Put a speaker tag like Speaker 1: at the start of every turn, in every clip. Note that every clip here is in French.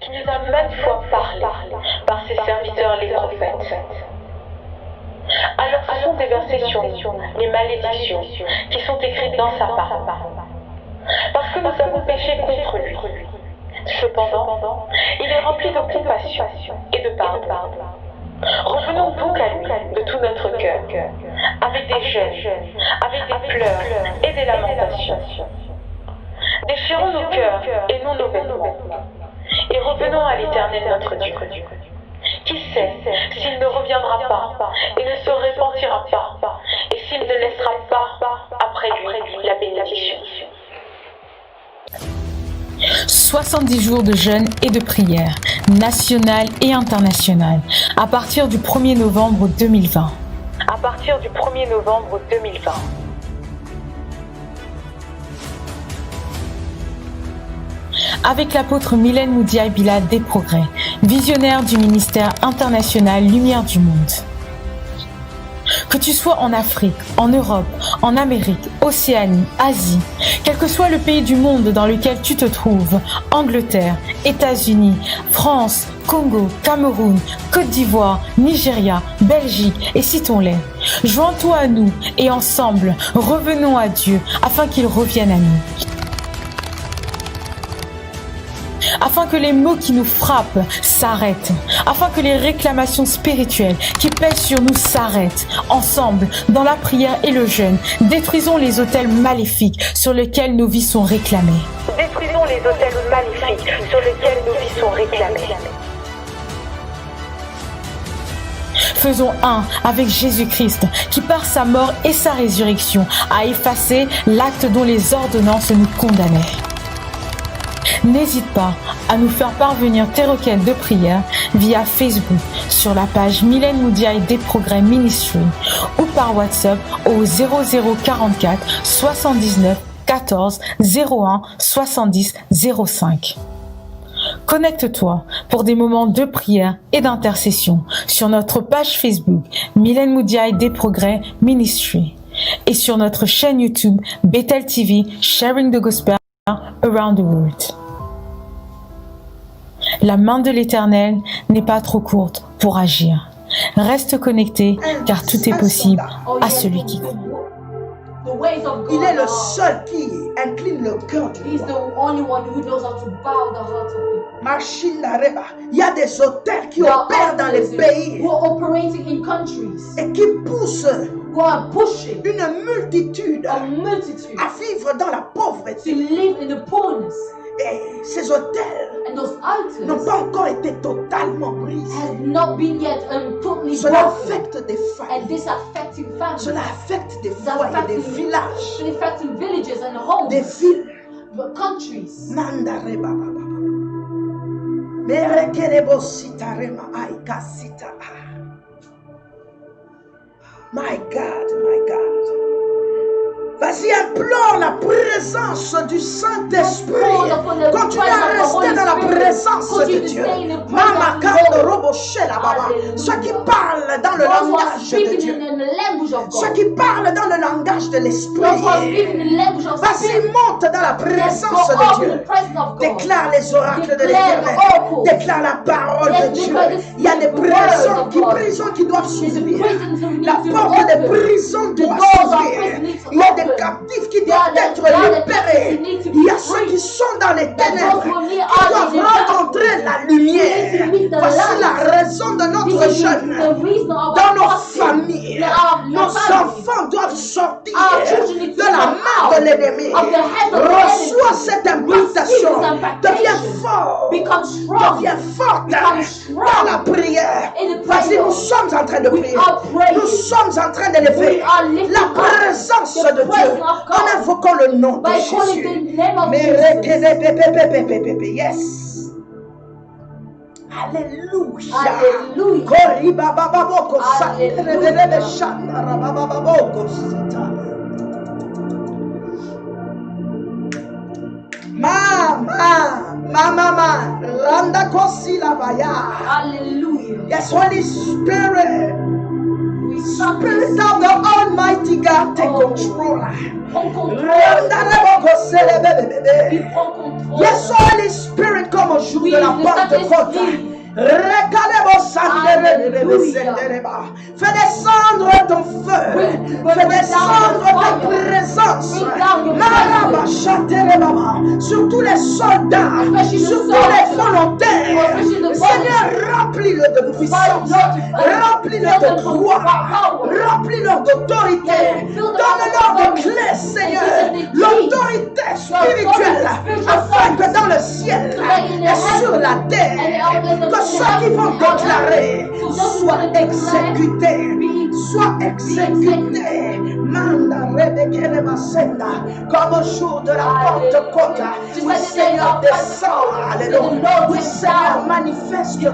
Speaker 1: qui nous a maintes fois parlé par ses serviteurs les prophètes. Alors se sont déversées sur nous les malédictions qui sont écrites dans sa parole, parce que nous avons péché contre lui. Cependant, il est rempli de compassion et de pardon. Revenons donc à lui de tout notre cœur, avec des jeûnes, avec des pleurs et des lamentations. Déchirons nos cœurs et non nos vêtements, et revenons à l'Éternel notre Dieu. Qui sait s'il ne reviendra pas et ne se repentira pas, et s'il ne laissera pas après lui la bénédiction.
Speaker 2: 70 jours de jeûne et de prière, nationales et internationales, à partir du 1er novembre 2020.
Speaker 1: À partir du 1er novembre 2020.
Speaker 2: Avec l'apôtre Mylène Moudiaye-Bilal des Progrès, visionnaire du ministère international Lumière du Monde. Que tu sois en Afrique, en Europe, en Amérique, Océanie, Asie, quel que soit le pays du monde dans lequel tu te trouves, Angleterre, États-Unis, France, Congo, Cameroun, Côte d'Ivoire, Nigeria, Belgique et citons-les. Joins-toi à nous et ensemble, revenons à Dieu afin qu'il revienne à nous. Afin que les maux qui nous frappent s'arrêtent, afin que les réclamations spirituelles qui pèsent sur nous s'arrêtent. Ensemble, dans la prière et le jeûne, détruisons les autels maléfiques sur lesquels nos vies sont réclamées.
Speaker 1: Détruisons les autels maléfiques sur lesquels nos vies sont réclamées.
Speaker 2: Faisons un avec Jésus-Christ, qui par sa mort et sa résurrection a effacé l'acte dont les ordonnances nous condamnaient. N'hésite pas à nous faire parvenir tes requêtes de prière via Facebook sur la page Mylène Moudiaye des Progrès Ministry ou par WhatsApp au 0044 79 14 01 70 05. Connecte-toi pour des moments de prière et d'intercession sur notre page Facebook Mylène Moudiaye des Progrès Ministry et sur notre chaîne YouTube Bethel TV Sharing the Gospel Around the World. La main de l'Éternel n'est pas trop courte pour agir. Reste connecté car tout est possible à celui qui croit.
Speaker 3: Il est le seul qui incline le cœur du roi. Machine d'Areba. Il y a des hôtels qui opèrent dans les pays et qui poussent une multitude à vivre dans la pauvreté. Et ces hôtels n'ont pas encore été totalement brisés. Cela affecte des familles. Cela affecte des foyers, des villages, des villes. Mandareba baba. Merekerebo sitarema aikasita. My God, my God. Vas-y, implore la présence du Saint-Esprit. Continue à rester dans la présence de Dieu. Mama Kando Robo Shela Baba. Ceux qui parlent dans le langage de Dieu. Ceux qui parlent dans le langage de l'Esprit. Vas-y, monte dans la présence de Dieu. Déclare les oracles de l'Éternel. Déclare la parole de Dieu. Il y a des prisons qui doivent s'ouvrir. La porte des prisons doit s'ouvrir. Il y a des captifs qui doivent être libérés. Il y a ceux qui sont dans les ténèbres qui doivent rencontrer la lumière. Voici la raison de notre jeûne. Dans nos familles, nos enfants doivent sortir de la main de l'ennemi. Reçois cette impactation. Deviens fort. Deviens forte dans la prière. Vas-y, nous sommes en train de prier. Nous sommes en train d'élever la présence de Dieu en invoquant le nom de Jésus. Yes. Alléluia. Mama, Randa Kosi Lavaya.
Speaker 4: Hallelujah.
Speaker 3: Yes, Holy Spirit. Spirit of the Almighty God, take control.
Speaker 4: Prends contrôle. Il prend contrôle.
Speaker 3: Yes, Holy Spirit, comme au jour de la Pentecôte. Fais descendre ton feu. Fais descendre ta présence. Sur tous les soldats, sur tous les volontaires. Seigneur, remplis-le de puissance. Remplis-le de gloire. Remplis-le d'autorité. Donne-leur de clés, Seigneur. L'autorité spirituelle. Afin que dans le ciel et sur la terre, que ceux qui vont déclarer soient exécutés. Soient exécutés. Manda Rebekele Masenda. Comme au jour de la Pentecôte. Oui, Seigneur, descends. Alléluia. Oui, Seigneur, manifeste-toi.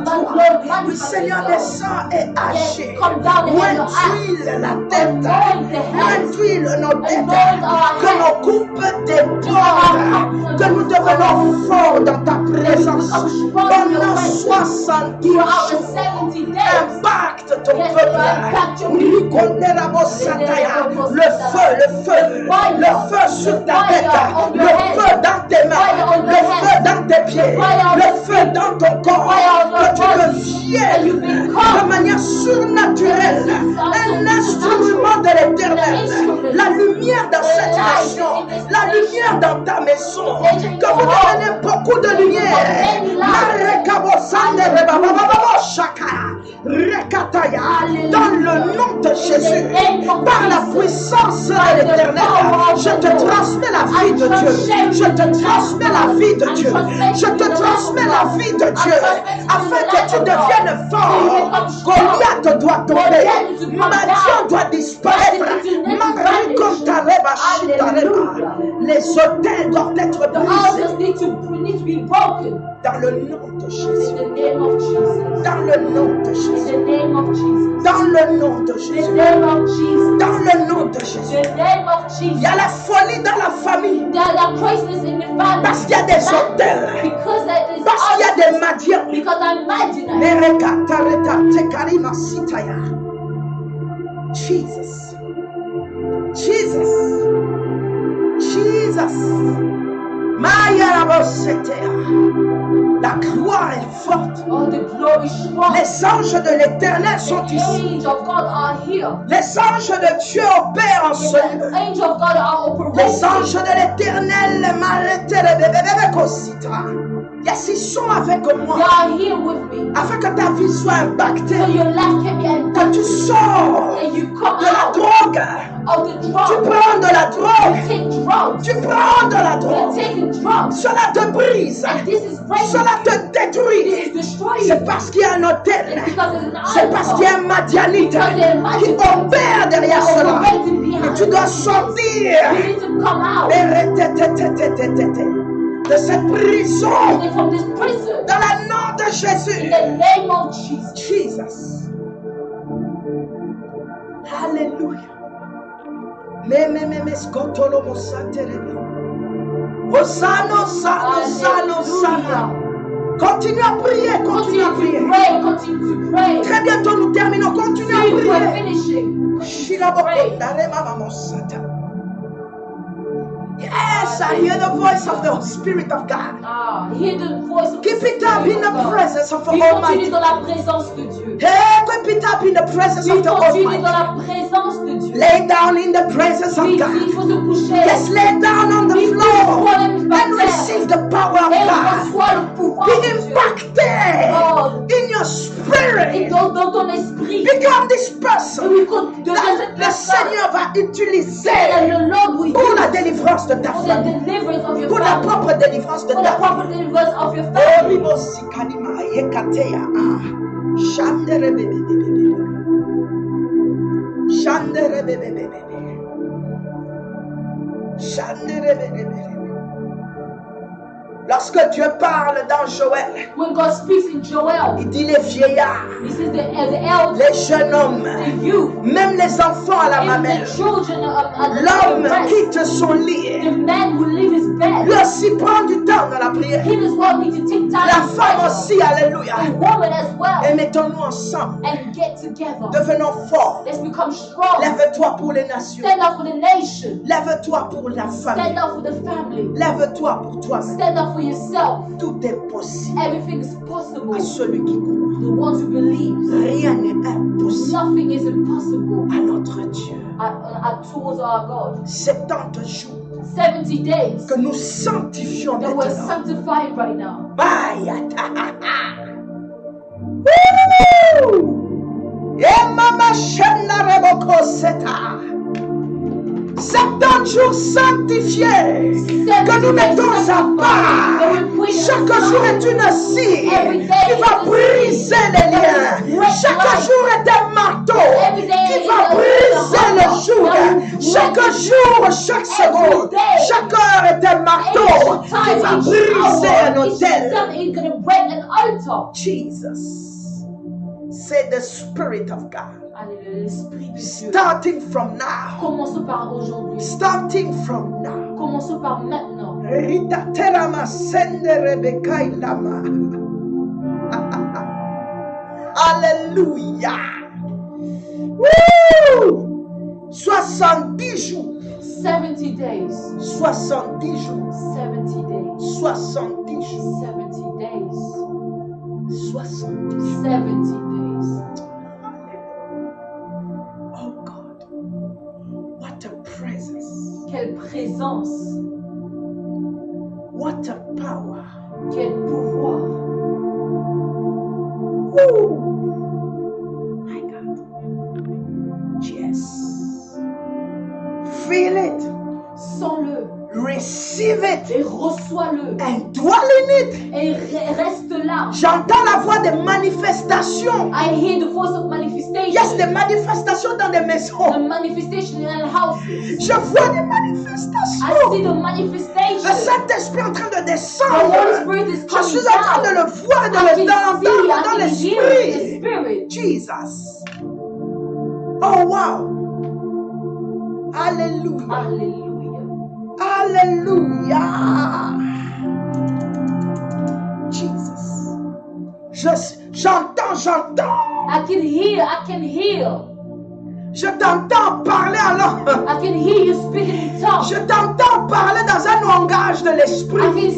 Speaker 3: Oui, Seigneur, descends et agis. Oint-huile la tête. Oint-huile nos têtes. Que nos coupes débordent. Que nous devenons forts dans ta présence. Pendant 70 jours. Impacte ton peuple. Le feu, le feu. Le feu sur ta tête. Le feu dans tes mains. Le feu dans tes pieds. Le feu dans ton corps. Que tu deviennes de manière surnaturelle un instrument de l'éternel. La lumière dans cette nation. La lumière dans ta maison. Que vous devenez beaucoup de lumière. Dans le nom de Jésus, par la puissance de l'éternel, je te transmets la vie de Dieu. Je te transmets la vie de Dieu. Je te transmets la vie de Dieu. Afin que tu deviennes fort. Goliath doit tomber. Madian doit disparaître. Les autels doivent être brisés. Dans le nom de Jésus. Dans le nom de Jésus. Dans le nom de Jésus. Dans le nom de Jésus. Il y a la folie dans la famille. Parce qu'il y a des autels. Parce qu'il y a des madians. Jesus. Jesus. Jesus. La gloire est forte. Les anges de l'éternel sont ici. Les anges de Dieu opèrent en ce lieu. Les anges de l'éternel, yes, ils sont avec moi. Afin que ta vie soit impactée. Que tu sors de la drogue. Tu prends de la drogue. Tu prends de la drogue. Cela te brise. Cela te détruit. C'est parce qu'il y a un hôtel. C'est parce qu'il y a un Madianite qui opère derrière cela. Et tu dois sortir de cette prison. Dans le nom de Jésus. Jesus. Alléluia. Continue à prier, continue à prier. Très bientôt nous terminons, continue à prier. Yes, I hear the voice of the Spirit of God. Keep it up in the presence of the Almighty. Hey, keep it up in the presence of the Almighty. Lay down in the presence of God. Yes, lay down on the floor and receive the power of God. Be impacted in your spirit. Become this person that le Seigneur va utiliser pour la délivrance de ta famille, pour la propre délivrance de ta famille. Lorsque Dieu parle dans Joël,
Speaker 4: When God speaks in Joel,
Speaker 3: il dit les vieillards,
Speaker 4: He says the elders,
Speaker 3: les jeunes hommes,
Speaker 4: the youth,
Speaker 3: même les enfants à la
Speaker 4: even
Speaker 3: mamelle.
Speaker 4: the children at
Speaker 3: L'homme
Speaker 4: the breast,
Speaker 3: quitte son lit.
Speaker 4: the man will leave his bed.
Speaker 3: Lui aussi prend du temps dans la prière.
Speaker 4: He as well need to take time
Speaker 3: La
Speaker 4: to
Speaker 3: femme
Speaker 4: pray.
Speaker 3: aussi, alléluia.
Speaker 4: The woman as well.
Speaker 3: Et mettons-nous ensemble.
Speaker 4: And get together.
Speaker 3: Devenons forts.
Speaker 4: Let's become strong.
Speaker 3: Lève-toi pour les nations.
Speaker 4: Stand up for the nation.
Speaker 3: Lève-toi pour la
Speaker 4: Stand
Speaker 3: famille.
Speaker 4: up for the family.
Speaker 3: Lève-toi pour toi-même.
Speaker 4: Stand up for yourself.
Speaker 3: Tout est possible
Speaker 4: Everything is possible.
Speaker 3: à celui qui croit.
Speaker 4: The one who believes.
Speaker 3: Rien n'est impossible
Speaker 4: Nothing is impossible
Speaker 3: à notre Dieu.
Speaker 4: Towards our God.
Speaker 3: 70 jours
Speaker 4: 70 days
Speaker 3: que nous sanctifions
Speaker 4: that we're
Speaker 3: maintenant.
Speaker 4: sanctified right now.
Speaker 3: Et mama shena reboko seta. 70 jours sanctifiés que nous mettons à part. Chaque jour est une scie qui va briser les liens. Chaque jour est un marteau qui va briser le joug. Chaque jour, chaque seconde, chaque heure est un marteau qui va briser un autel. Jesus, say the Spirit of God. Starting from now.
Speaker 4: Commençons par aujourd'hui.
Speaker 3: Starting from now.
Speaker 4: Commençons par maintenant.
Speaker 3: Rita terama sende Rebecca ilama. Alléluia. Woo! 70 jours.
Speaker 4: 70 days.
Speaker 3: 70 jours.
Speaker 4: 70 days.
Speaker 3: 70 jours.
Speaker 4: 70 days.
Speaker 3: 70 jours.
Speaker 4: 70 days.
Speaker 3: Oh God. What a presence.
Speaker 4: Quelle présence.
Speaker 3: What a power.
Speaker 4: Quel pouvoir.
Speaker 3: Woo! My God. Yes. Feel it.
Speaker 4: Sens-le.
Speaker 3: Receive it.
Speaker 4: Et reçois-le.
Speaker 3: And dwell in it.
Speaker 4: Et reste là.
Speaker 3: J'entends la voix des manifestations.
Speaker 4: I hear the voice of manifestation.
Speaker 3: Yes, des manifestations dans des
Speaker 4: The
Speaker 3: maisons.
Speaker 4: manifestation in houses.
Speaker 3: Je vois des
Speaker 4: I
Speaker 3: manifestations.
Speaker 4: see the
Speaker 3: Le
Speaker 4: manifestation.
Speaker 3: Saint-Esprit est en train de
Speaker 4: The Holy
Speaker 3: descendre.
Speaker 4: Spirit is
Speaker 3: Je
Speaker 4: coming
Speaker 3: suis en train de
Speaker 4: down.
Speaker 3: le voir, de
Speaker 4: I
Speaker 3: le
Speaker 4: can see,
Speaker 3: d'entendre
Speaker 4: I
Speaker 3: dans
Speaker 4: can hear in the
Speaker 3: l'esprit.
Speaker 4: spirit.
Speaker 3: Jesus. Oh wow. Alléluia.
Speaker 4: Hallelujah.
Speaker 3: Alléluia. Jesus. J'entends.
Speaker 4: I can hear.
Speaker 3: Je t'entends parler alors.
Speaker 4: I can hear you speaking in tongues.
Speaker 3: Je t'entends parler dans un langage de
Speaker 4: I
Speaker 3: l'esprit.
Speaker 4: can hear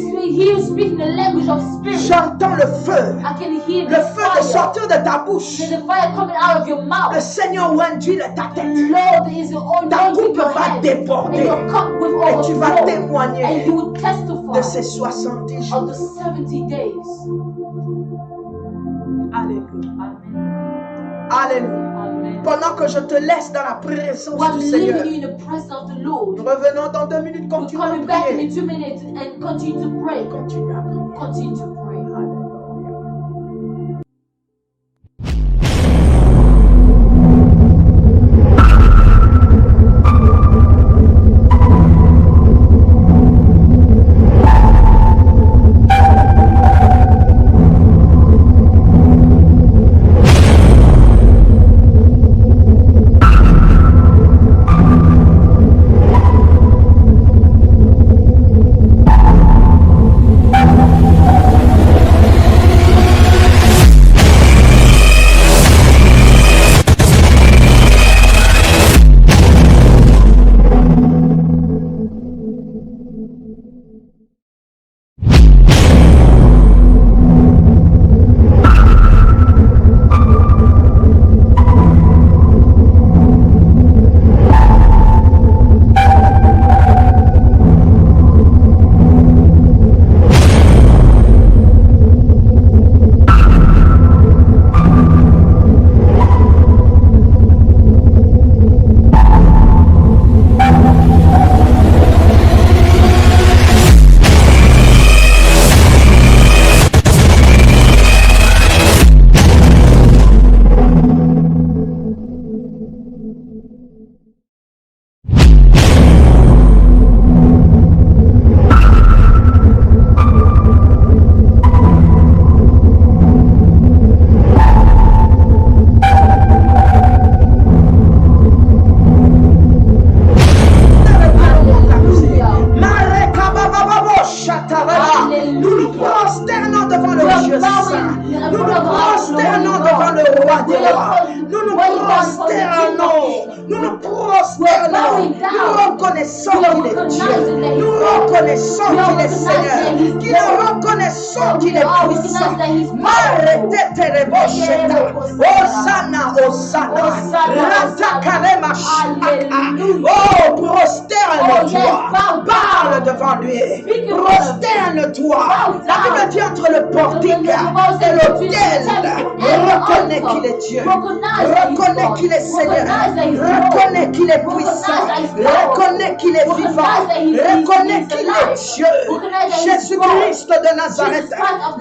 Speaker 4: you speaking the language of spirit.
Speaker 3: J'entends le feu.
Speaker 4: I can hear
Speaker 3: Le
Speaker 4: the
Speaker 3: feu de
Speaker 4: fire.
Speaker 3: sortir de ta bouche.
Speaker 4: There's a fire coming out of your
Speaker 3: Le
Speaker 4: mouth.
Speaker 3: Seigneur oindit ta tête.
Speaker 4: Lord is anointing
Speaker 3: Ta coupe
Speaker 4: your
Speaker 3: va
Speaker 4: head.
Speaker 3: déborder.
Speaker 4: And your cup will
Speaker 3: Et tu vas
Speaker 4: overflow.
Speaker 3: témoigner
Speaker 4: And you will
Speaker 3: de
Speaker 4: testify
Speaker 3: ces 70
Speaker 4: of
Speaker 3: jours.
Speaker 4: the 70 days.
Speaker 3: Alléluia.
Speaker 4: Amen.
Speaker 3: Alléluia.
Speaker 4: Amen.
Speaker 3: Pendant que je te laisse dans la présence
Speaker 4: While
Speaker 3: du
Speaker 4: I'm
Speaker 3: Seigneur,
Speaker 4: leaving you in the presence of the Lord,
Speaker 3: nous revenons dans 2 minutes.
Speaker 4: we're
Speaker 3: Continue à
Speaker 4: coming back
Speaker 3: prier.
Speaker 4: in 2 minutes and continue to pray.
Speaker 3: Continue à prier.
Speaker 4: Continue to pray.
Speaker 3: Nous nous prosternons devant le roi des rois. Nous nous prosternons. Nous nous prosternons. Nous reconnaissons qu'il est Dieu. Nous reconnaissons qu'il est Seigneur. Nous reconnaissons qu'il est puissant. Hosanna, Hosanna. Ratakarema shaka. Oh, prosterne-toi. Parle devant lui. Prosterne-toi. La Bible dit entre le portique et l'autel. Reconnais qu'il est Dieu. Reconnais qu'il est Seigneur. Reconnais qu'il est puissant. Reconnais qu'il est vivant. Reconnais qu'il est Dieu. Jésus-Christ de Nazareth.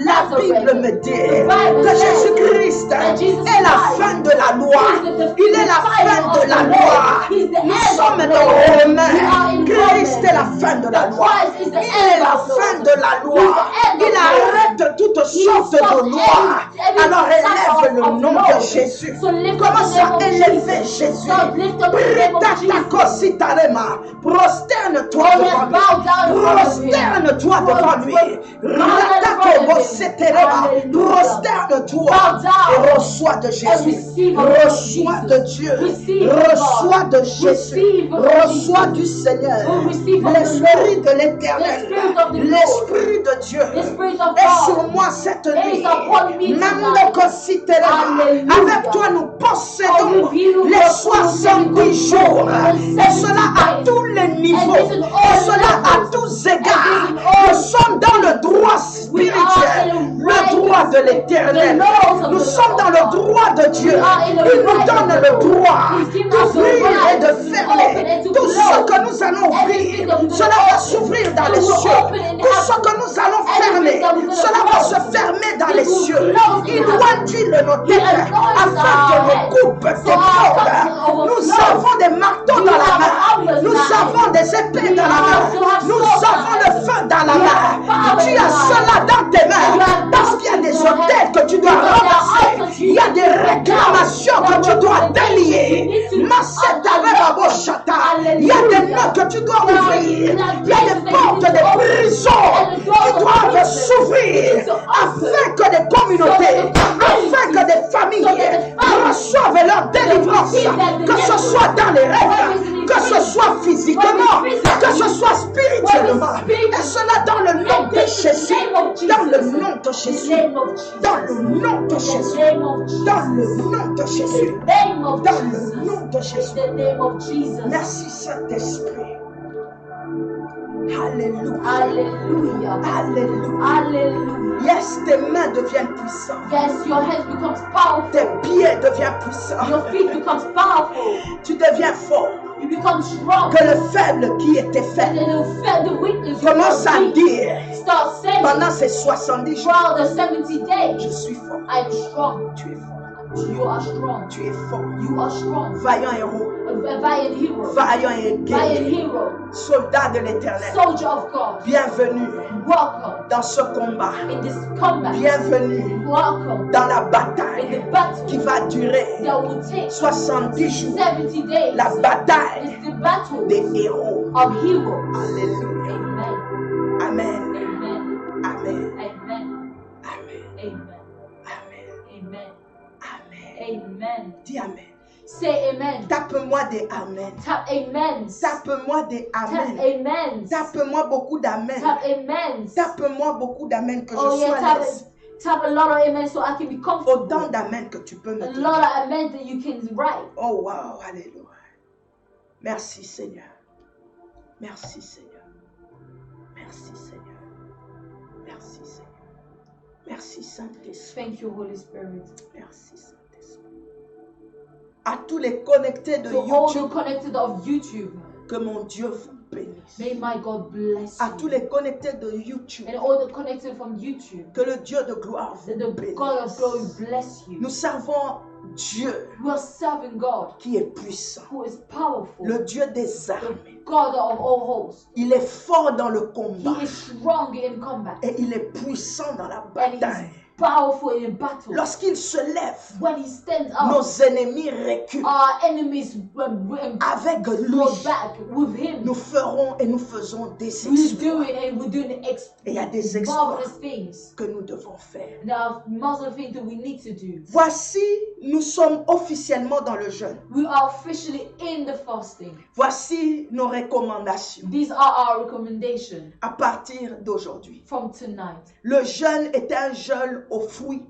Speaker 3: La Bible me dit que Jésus-Christ est la fin de la loi. Il est la fin de la loi. Nous sommes dans Romains. Christ est la fin de la loi. Il est la fin de la loi. Il arrête toutes sortes de lois. Alors élève le nom de Jésus. Commence à élever Jésus. Prosterne-toi devant lui. Prosterne-toi devant lui. Prosterne-toi et reçois de Jésus. Reçois de Dieu. Reçois de Jésus. Reçois du Seigneur. L'Esprit de l'Éternel. L'Esprit de Dieu est sur moi cette nuit. Avec toi nous possédons les 70 jours. Et cela à tous les niveaux. Et cela à tous égards. Nous sommes dans le droit spirituel. Le droit de l'Éternel. Nous sommes dans le droit de Dieu. Il nous donne le droit d'ouvrir et de fermer. Tout ce que nous allons ouvrir, cela va s'ouvrir dans les cieux. Tout ce que nous allons fermer, cela va se fermer dans les cieux. Il doit dire nos têtes afin que nos coupes débordent. Nous avons des marteaux dans la main. Nous avons des épées dans la main. Nous avons le feu dans la main. Tu as cela dans tes mains parce qu'il y a des hôtels que tu dois renverser. Il y a des réclamations que tu dois délier. Il y a des nœuds que tu dois ouvrir. Il y a des portes de prison qui doivent s'ouvrir afin que des communautés, afin que des familles reçoivent leur délivrance, que ce soit dans les rêves, que ce soit physiquement, que ce soit spirituellement, et cela dans le nom de Jésus, dans le nom de Jésus, dans le nom de Jésus, dans le nom de Jésus, dans le nom de Jésus. Merci Saint-Esprit. Alléluia.
Speaker 4: Hallelujah.
Speaker 3: Alléluia.
Speaker 4: Hallelujah.
Speaker 3: Yes, tes mains deviennent puissantes.
Speaker 4: Yes, your hands becomes powerful.
Speaker 3: Tes pieds deviennent puissants.
Speaker 4: Your feet becomes powerful.
Speaker 3: Tu deviens fort.
Speaker 4: You become strong.
Speaker 3: Que le faible qui était
Speaker 4: And
Speaker 3: faible
Speaker 4: then the weakness you
Speaker 3: commence à
Speaker 4: weak.
Speaker 3: dire
Speaker 4: Start saying
Speaker 3: pendant ces 70 jours,
Speaker 4: throughout the 70 days,
Speaker 3: je suis fort.
Speaker 4: I am strong.
Speaker 3: Tu es fort.
Speaker 4: You are strong.
Speaker 3: Tu es fort.
Speaker 4: You are strong.
Speaker 3: Vaillant héros.
Speaker 4: A valiant hero.
Speaker 3: Vaillant et
Speaker 4: Valiant
Speaker 3: guerrier.
Speaker 4: hero.
Speaker 3: Soldat de l'éternel.
Speaker 4: Soldier of God.
Speaker 3: Bienvenue
Speaker 4: Welcome
Speaker 3: dans ce combat.
Speaker 4: in this combat.
Speaker 3: Bienvenue
Speaker 4: Welcome
Speaker 3: dans la
Speaker 4: in
Speaker 3: bataille
Speaker 4: the battle
Speaker 3: qui va durer
Speaker 4: that will take
Speaker 3: 70 jours.
Speaker 4: 70 days.
Speaker 3: La bataille
Speaker 4: It's the battle
Speaker 3: des héros.
Speaker 4: of heroes.
Speaker 3: Alléluia.
Speaker 4: Amen.
Speaker 3: Amen.
Speaker 4: Amen.
Speaker 3: Amen.
Speaker 4: Amen.
Speaker 3: Amen.
Speaker 4: Amen.
Speaker 3: Amen.
Speaker 4: Amen.
Speaker 3: Amen.
Speaker 4: Amen.
Speaker 3: Dis Amen.
Speaker 4: Say amen.
Speaker 3: Tape-moi des Amen.
Speaker 4: Tap amen.
Speaker 3: Tape-moi des
Speaker 4: Tap
Speaker 3: Amen.
Speaker 4: amen.
Speaker 3: Tape-moi beaucoup d'Amen.
Speaker 4: Tap amen.
Speaker 3: Tape-moi beaucoup d'Amen que
Speaker 4: Oh
Speaker 3: je sois
Speaker 4: yeah,
Speaker 3: à l'aise.
Speaker 4: tap a lot of amen so I can be comfortable.
Speaker 3: Autant d'Amen que tu peux me
Speaker 4: A
Speaker 3: donner.
Speaker 4: lot of amen that you can write.
Speaker 3: Oh wow, alléluia. Merci Seigneur. Merci Seigneur. Merci Seigneur. Merci Seigneur. Merci Saint-Esprit.
Speaker 4: Thank you, Holy Spirit.
Speaker 3: Merci Saint-Esprit. À tous les connectés de
Speaker 4: To all the
Speaker 3: YouTube,
Speaker 4: connected of YouTube,
Speaker 3: que mon Dieu vous bénisse.
Speaker 4: may my God bless
Speaker 3: À tous
Speaker 4: you.
Speaker 3: les connectés de YouTube,
Speaker 4: And all the connected from YouTube,
Speaker 3: que le Dieu de gloire
Speaker 4: that
Speaker 3: vous
Speaker 4: the God of glory
Speaker 3: bénisse.
Speaker 4: bless you.
Speaker 3: Nous servons Dieu
Speaker 4: We are serving God
Speaker 3: qui est puissant,
Speaker 4: who is powerful,
Speaker 3: le Dieu des armées.
Speaker 4: the God of all hosts.
Speaker 3: Il est fort dans le
Speaker 4: He
Speaker 3: combat
Speaker 4: is strong in combat
Speaker 3: et il est puissant dans la
Speaker 4: and he
Speaker 3: bataille.
Speaker 4: is powerful in battle.
Speaker 3: Lorsqu'il se lève,
Speaker 4: When he stands
Speaker 3: nos
Speaker 4: up,
Speaker 3: ennemis reculent.
Speaker 4: our enemies
Speaker 3: Avec lui,
Speaker 4: go back with him.
Speaker 3: nous ferons et nous faisons des
Speaker 4: We do
Speaker 3: exploits.
Speaker 4: it and we're doing
Speaker 3: Et il y a des exploits
Speaker 4: marvelous things.
Speaker 3: que nous devons faire.
Speaker 4: There are marvelous things that we need to do.
Speaker 3: Voici, nous sommes officiellement dans le jeûne.
Speaker 4: We are officially in the fasting.
Speaker 3: Voici nos recommandations
Speaker 4: These are our recommendations
Speaker 3: à partir d'aujourd'hui.
Speaker 4: from tonight.
Speaker 3: Le jeûne est un jeûne aux fruits.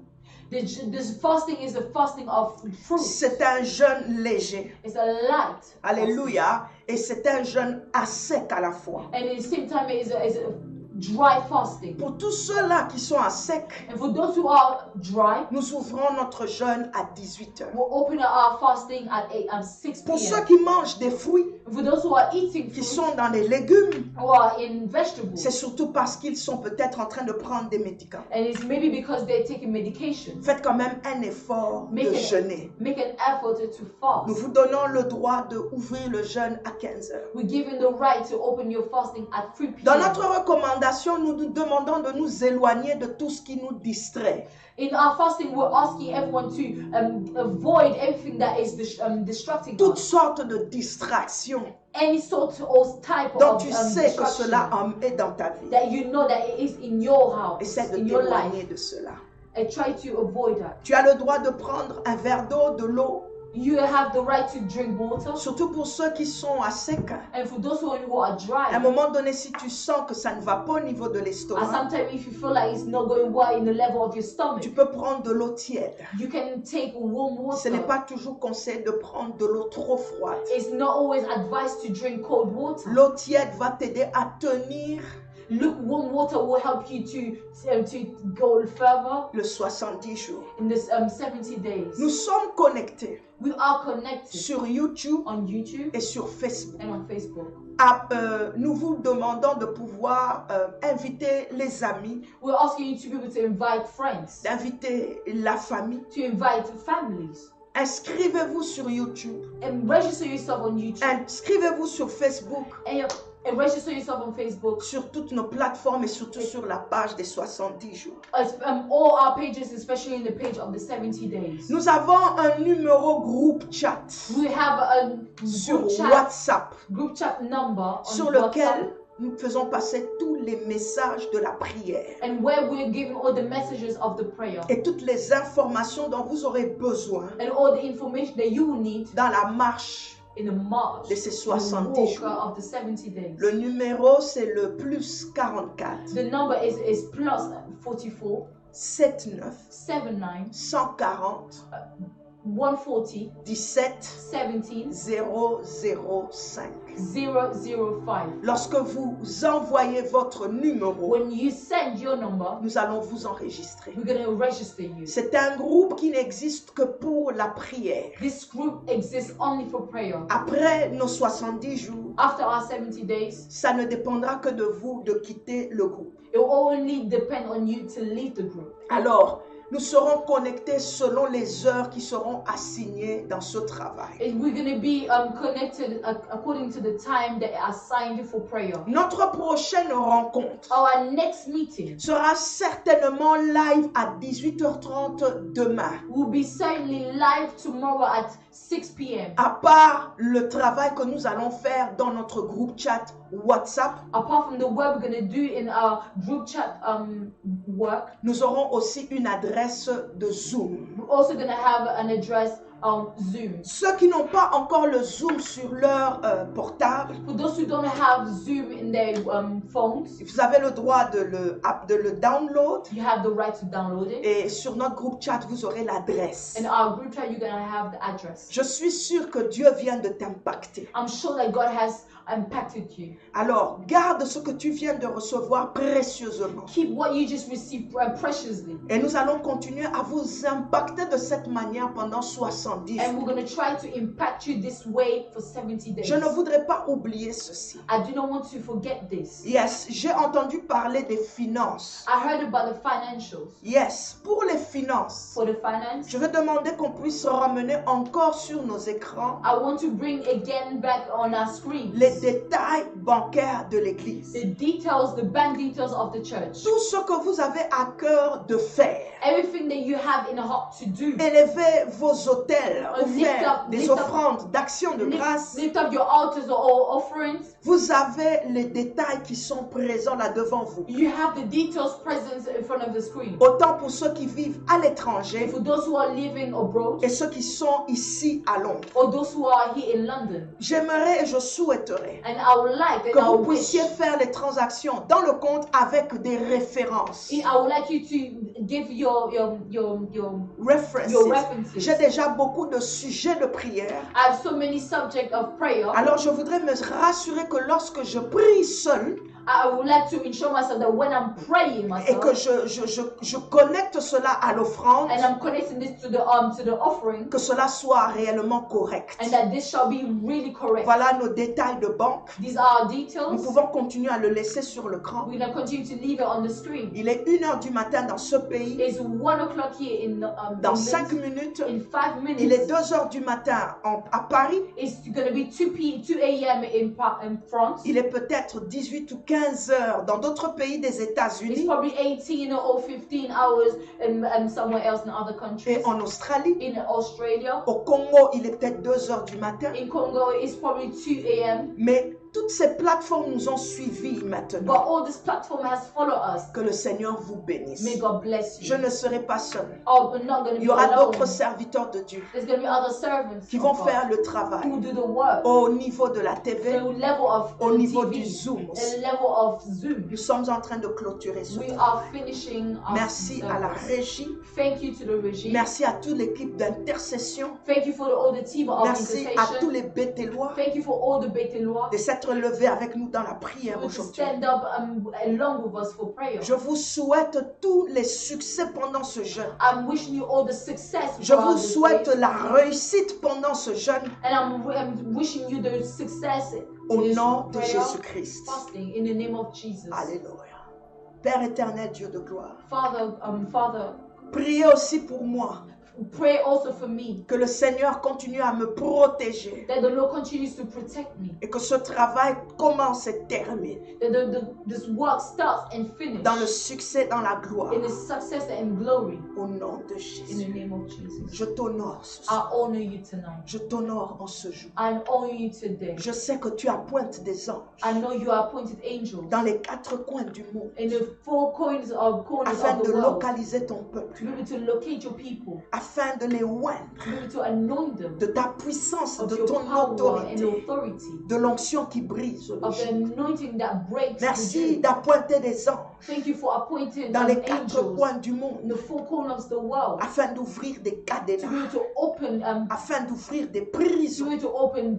Speaker 4: This fasting is a fasting of fruit.
Speaker 3: C'est un jeûne léger.
Speaker 4: It's a light.
Speaker 3: Alléluia. Et c'est un jeûne à sec à la fois.
Speaker 4: And at the same time, it is a dry fasting.
Speaker 3: Pour tous ceux-là qui sont à sec,
Speaker 4: And for those who are dry,
Speaker 3: nous ouvrons notre jeûne à 18h.
Speaker 4: we'll open our fasting at 6
Speaker 3: Pour ceux
Speaker 4: p.m.
Speaker 3: qui mangent des fruits,
Speaker 4: For those who are eating
Speaker 3: qui
Speaker 4: fruit,
Speaker 3: sont dans les légumes,
Speaker 4: who are in vegetables,
Speaker 3: c'est surtout parce qu'ils sont peut-être en train de prendre des médicaments.
Speaker 4: and it's maybe because they're taking medication.
Speaker 3: Faites quand même un effort de jeûner.
Speaker 4: Make an effort to fast.
Speaker 3: Nous vous donnons le droit d'ouvrir le jeûne à 15h.
Speaker 4: We're given the right to open your fasting at 3 p.m.
Speaker 3: Dans notre recommandation, nous nous demandons de nous éloigner de tout ce qui nous distrait.
Speaker 4: In our fasting, we're asking everyone to avoid everything that is distracting
Speaker 3: Toutes
Speaker 4: us.
Speaker 3: sortes de distractions
Speaker 4: Any sort or type
Speaker 3: dont
Speaker 4: of
Speaker 3: tu sais que
Speaker 4: distraction
Speaker 3: cela est dans ta vie.
Speaker 4: that you know that it is in your house,
Speaker 3: Essaie de
Speaker 4: in your
Speaker 3: t'éloigner
Speaker 4: life,
Speaker 3: de cela.
Speaker 4: and try to avoid that.
Speaker 3: Tu as le droit de prendre un verre d'eau, de l'eau,
Speaker 4: You have the right to drink water,
Speaker 3: surtout pour ceux qui sont à sec.
Speaker 4: and for those who are
Speaker 3: À un
Speaker 4: dry,
Speaker 3: moment donné, si tu sens que ça ne va pas au niveau de
Speaker 4: and
Speaker 3: l'estomac,
Speaker 4: sometimes if you feel like it's not going well in the level of your stomach,
Speaker 3: tu peux prendre de l'eau tiède.
Speaker 4: you can take warm
Speaker 3: Ce n'est
Speaker 4: water.
Speaker 3: pas toujours conseillé de prendre de l'eau trop froide.
Speaker 4: It's not always advised to drink cold water.
Speaker 3: L'eau tiède va t'aider à tenir
Speaker 4: Lukewarm water will help you to go further
Speaker 3: le 70 jours.
Speaker 4: in this 70 days.
Speaker 3: Nous sommes connectés
Speaker 4: We are connected
Speaker 3: sur YouTube
Speaker 4: on YouTube
Speaker 3: et sur Facebook.
Speaker 4: and on Facebook.
Speaker 3: Nous vous demandons de pouvoir inviter les amis,
Speaker 4: We're asking you to be able to invite friends,
Speaker 3: d'inviter la famille.
Speaker 4: to invite families,
Speaker 3: Inscrivez-vous sur YouTube,
Speaker 4: and register yourself on YouTube,
Speaker 3: inscrivez-vous sur Facebook,
Speaker 4: and register yourself on Facebook.
Speaker 3: sur toutes nos plateformes et surtout sur la page des 70 jours.
Speaker 4: All our pages, especially in the page of the 70 days.
Speaker 3: Nous avons un numéro groupe chat
Speaker 4: We have a
Speaker 3: sur
Speaker 4: group chat number on
Speaker 3: sur
Speaker 4: WhatsApp,
Speaker 3: lequel nous faisons passer tous les messages de la prière
Speaker 4: and where we're giving all the messages of the prayer
Speaker 3: et toutes les informations dont vous aurez besoin
Speaker 4: and all the information that you will need
Speaker 3: dans la marche
Speaker 4: in the march,
Speaker 3: de ces
Speaker 4: in the
Speaker 3: 70
Speaker 4: walk
Speaker 3: jours.
Speaker 4: of the 70 days.
Speaker 3: Le numéro, c'est le plus 44
Speaker 4: The number is plus 44
Speaker 3: 79
Speaker 4: 79
Speaker 3: 140
Speaker 4: 140
Speaker 3: 17
Speaker 4: 17
Speaker 3: 005.
Speaker 4: 005.
Speaker 3: Lorsque vous envoyez votre numéro,
Speaker 4: When you send your number,
Speaker 3: nous allons vous enregistrer.
Speaker 4: we're going to register you.
Speaker 3: C'est un groupe qui n'existe que pour la prière.
Speaker 4: This group exists only for prayer.
Speaker 3: Après nos 70 jours,
Speaker 4: After our 70 days,
Speaker 3: ça ne dépendra que de vous de quitter le groupe.
Speaker 4: it will only depend on you to leave the group.
Speaker 3: Alors, nous serons connectés selon les heures qui seront assignées dans ce travail.
Speaker 4: And we're going to be connected according to the time that are assigned for prayer.
Speaker 3: Notre prochaine rencontre
Speaker 4: Our next meeting
Speaker 3: sera certainement live à 18h30 demain.
Speaker 4: will be certainly live tomorrow at 6 p.m.
Speaker 3: À part le travail que nous allons faire dans notre groupe chat WhatsApp,
Speaker 4: Apart from the work we're going to do in our group chat work,
Speaker 3: nous aurons aussi une adresse de Zoom.
Speaker 4: we're also going to have an address on Zoom.
Speaker 3: Ceux qui n'ont pas encore le Zoom sur leur portable,
Speaker 4: For those who don't have Zoom in their phones,
Speaker 3: vous avez le droit de le download.
Speaker 4: you have the right to download it.
Speaker 3: Et sur notre groupe chat, vous aurez l'adresse.
Speaker 4: In our group chat, you're going to have the address.
Speaker 3: Je suis sûre que Dieu vient de t'impacter.
Speaker 4: I'm sure that God has impacted you.
Speaker 3: Alors, garde ce que tu viens de recevoir précieusement.
Speaker 4: Keep what you just received preciously.
Speaker 3: Et nous allons continuer à vous impacter de cette manière pendant 60 70
Speaker 4: And
Speaker 3: jours.
Speaker 4: we're going to try to impact you this way for 70 days.
Speaker 3: Je ne voudrais pas oublier ceci.
Speaker 4: I do not want to forget this.
Speaker 3: Yes, j'ai entendu parler des finances.
Speaker 4: I heard about the financials.
Speaker 3: Yes, pour les finances,
Speaker 4: For the finance,
Speaker 3: je veux demander qu'on puisse ramener encore sur nos écrans
Speaker 4: I want to bring again back on our screens
Speaker 3: les détails bancaires de l'Église.
Speaker 4: the details, the bank details of the church.
Speaker 3: Tout ce que vous avez à cœur de faire.
Speaker 4: Everything that you have in heart to do.
Speaker 3: Élevez vos autels ou
Speaker 4: Lift
Speaker 3: faire
Speaker 4: up-
Speaker 3: des
Speaker 4: lift up-
Speaker 3: offrandes d'action de grâce.
Speaker 4: Lift up your altars or offerings.
Speaker 3: Vous avez les détails qui sont présents là devant vous.
Speaker 4: You have the details present in front of the screen.
Speaker 3: Autant pour ceux qui vivent à l'étranger
Speaker 4: For those who are living abroad
Speaker 3: et ceux qui sont ici à Londres.
Speaker 4: or those who are here in London.
Speaker 3: J'aimerais et je souhaiterais
Speaker 4: And I would like
Speaker 3: que
Speaker 4: and I
Speaker 3: vous
Speaker 4: would wish.
Speaker 3: puissiez faire les transactions dans le compte avec des références.
Speaker 4: I would like you to give your
Speaker 3: References.
Speaker 4: references.
Speaker 3: J'ai déjà beaucoup de sujets de prière.
Speaker 4: I have so many subjects of prayer.
Speaker 3: Alors je voudrais me rassurer que lorsque je prie seul
Speaker 4: I would like to ensure myself that when I'm praying
Speaker 3: et que
Speaker 4: myself
Speaker 3: je connecte cela à l'offrande,
Speaker 4: and I'm connecting this to the offering,
Speaker 3: que cela soit réellement correct.
Speaker 4: and that this shall be really correct.
Speaker 3: Voilà nos détails de banque.
Speaker 4: These are
Speaker 3: Nous
Speaker 4: details.
Speaker 3: pouvons continuer à le laisser sur l'écran.
Speaker 4: We're going to continue to leave it on the screen.
Speaker 3: Il est 1h du matin dans ce pays.
Speaker 4: It's 1 o'clock here in
Speaker 3: Dans
Speaker 4: England.
Speaker 3: 5 minutes,
Speaker 4: In 5 minutes.
Speaker 3: il est 2h du matin à Paris.
Speaker 4: It's going to be 2 a.m. in France.
Speaker 3: Il est peut-être 18 ou 15 heures dans d'autres pays des
Speaker 4: It's
Speaker 3: États-Unis
Speaker 4: probably 18 or 15 hours in somewhere else in other countries.
Speaker 3: et en Australie.
Speaker 4: In Australia.
Speaker 3: Au Congo, il est peut-être 2h du matin.
Speaker 4: In Congo, it's probably 2 a.m.
Speaker 3: Mais toutes ces plateformes nous ont suivis
Speaker 4: But
Speaker 3: maintenant.
Speaker 4: all this platform has followed us.
Speaker 3: Que le Seigneur vous bénisse.
Speaker 4: May God bless you.
Speaker 3: Je ne serai pas seul.
Speaker 4: Oh, we're not going to
Speaker 3: Il y
Speaker 4: be
Speaker 3: aura
Speaker 4: alone.
Speaker 3: d'autres serviteurs de Dieu
Speaker 4: There's going to be other servants
Speaker 3: qui
Speaker 4: of
Speaker 3: vont
Speaker 4: God
Speaker 3: faire le
Speaker 4: who
Speaker 3: travail
Speaker 4: do the work.
Speaker 3: au niveau de la TV,
Speaker 4: The level of
Speaker 3: au niveau
Speaker 4: TV,
Speaker 3: du Zoom aussi.
Speaker 4: the level of Zoom.
Speaker 3: Nous sommes en train de clôturer ce
Speaker 4: We
Speaker 3: temps.
Speaker 4: are finishing our
Speaker 3: Merci à la
Speaker 4: service.
Speaker 3: régie.
Speaker 4: Thank you to the regime.
Speaker 3: Merci à toute l'équipe d'intercession.
Speaker 4: Thank you for all the team of
Speaker 3: Merci à tous
Speaker 4: intercession.
Speaker 3: les Bétélois
Speaker 4: Thank you for all the Betelois
Speaker 3: de s'être levés avec nous dans la prière
Speaker 4: to
Speaker 3: aujourd'hui.
Speaker 4: stand up along with us for prayer.
Speaker 3: Je vous souhaite tous les succès pendant ce jeûne.
Speaker 4: I'm wishing you all the success.
Speaker 3: Je vous
Speaker 4: throughout this
Speaker 3: souhaite
Speaker 4: day.
Speaker 3: la réussite pendant ce jeûne
Speaker 4: And I'm wishing you the success
Speaker 3: au
Speaker 4: in this
Speaker 3: nom de
Speaker 4: prayer,
Speaker 3: Jésus-Christ.
Speaker 4: fasting in the name of Jesus.
Speaker 3: Alléluia. Père éternel, Dieu de gloire,
Speaker 4: Father,
Speaker 3: priez aussi pour moi
Speaker 4: pray also for me
Speaker 3: que le Seigneur continue à me protéger
Speaker 4: that the Lord continues to protect me,
Speaker 3: et que ce travail commence et termine
Speaker 4: that this work starts and finishes
Speaker 3: dans le succès, dans la gloire,
Speaker 4: in the success and glory
Speaker 3: au nom de
Speaker 4: in the
Speaker 3: Jésus.
Speaker 4: name of Jesus.
Speaker 3: Je t'honore ce
Speaker 4: I
Speaker 3: soir.
Speaker 4: honor you tonight.
Speaker 3: Je t'honore en ce jour.
Speaker 4: I honor you today.
Speaker 3: Je sais que tu appointes des anges
Speaker 4: I know you are appointed angels
Speaker 3: dans les 4 coins du monde
Speaker 4: in the four corners
Speaker 3: afin
Speaker 4: of
Speaker 3: de
Speaker 4: the world
Speaker 3: localiser ton
Speaker 4: to
Speaker 3: peuple,
Speaker 4: be able to locate your people,
Speaker 3: afin de les oindre
Speaker 4: to be able to anoint them
Speaker 3: de ta puissance,
Speaker 4: of
Speaker 3: de
Speaker 4: your
Speaker 3: ton
Speaker 4: power and
Speaker 3: autorité,
Speaker 4: authority,
Speaker 3: de l'onction qui brise le
Speaker 4: of the
Speaker 3: joug.
Speaker 4: anointing that breaks the
Speaker 3: Merci
Speaker 4: yoke.
Speaker 3: d'appointer des anges
Speaker 4: Thank you for appointing
Speaker 3: dans les 4
Speaker 4: angels
Speaker 3: coins du
Speaker 4: in
Speaker 3: monde
Speaker 4: the four corners of the world
Speaker 3: afin d'ouvrir des
Speaker 4: to be
Speaker 3: cadenas,
Speaker 4: able to open
Speaker 3: afin d'ouvrir des
Speaker 4: to be
Speaker 3: prisons
Speaker 4: able to open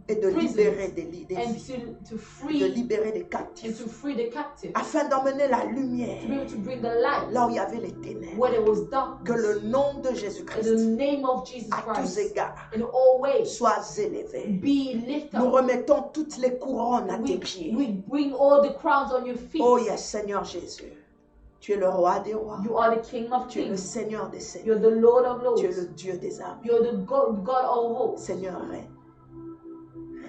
Speaker 3: et de
Speaker 4: prisons
Speaker 3: libérer des
Speaker 4: and
Speaker 3: vies,
Speaker 4: to
Speaker 3: de
Speaker 4: free
Speaker 3: libérer des
Speaker 4: and
Speaker 3: captifs,
Speaker 4: to free the captive,
Speaker 3: afin d'emmener la
Speaker 4: to be
Speaker 3: lumière
Speaker 4: able to bring the light
Speaker 3: là où il y avait les ténèbres.
Speaker 4: where there was
Speaker 3: Que le
Speaker 4: darkness.
Speaker 3: nom de
Speaker 4: In the
Speaker 3: Jésus-Christ,
Speaker 4: name of Jesus
Speaker 3: à tous
Speaker 4: Christ,
Speaker 3: égards,
Speaker 4: in all ways,
Speaker 3: soit élevé.
Speaker 4: be lifted
Speaker 3: Nous
Speaker 4: up.
Speaker 3: remettons toutes les couronnes à tes pieds.
Speaker 4: We bring all the crowns on your feet.
Speaker 3: Oh yes, Seigneur Jésus. Tu es le roi des rois.
Speaker 4: You are the King of
Speaker 3: Tu es le
Speaker 4: Kings.
Speaker 3: Seigneur des seigneurs.
Speaker 4: You're the Lord of
Speaker 3: Tu es
Speaker 4: Lords.
Speaker 3: le Dieu des âmes.
Speaker 4: You're the God of hope.
Speaker 3: Seigneur, règne.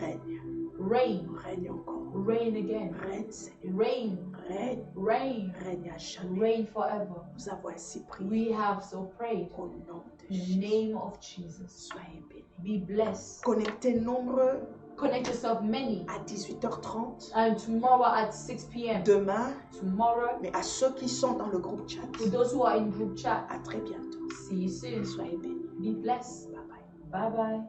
Speaker 3: Règne.
Speaker 4: Reign.
Speaker 3: Règne encore.
Speaker 4: Reign again.
Speaker 3: Règne, Seigneur.
Speaker 4: Reign.
Speaker 3: Règne.
Speaker 4: Reign.
Speaker 3: Règne à jamais.
Speaker 4: Reign forever.
Speaker 3: Nous avons ainsi prié.
Speaker 4: We have so prayed.
Speaker 3: Au nom de
Speaker 4: In the
Speaker 3: Jésus.
Speaker 4: name of Jesus.
Speaker 3: Soyez bénis.
Speaker 4: Be blessed.
Speaker 3: Connectez nombreux
Speaker 4: Connect yourself many.
Speaker 3: à 18h30.
Speaker 4: And tomorrow at 6 p.m.
Speaker 3: Demain,
Speaker 4: Tomorrow,
Speaker 3: mais à ceux qui sont dans le groupe chat.
Speaker 4: for those who are in group chat,
Speaker 3: À très bientôt.
Speaker 4: see you soon.
Speaker 3: Soyez bénis.
Speaker 4: Be blessed.
Speaker 3: Bye bye.
Speaker 4: Bye bye.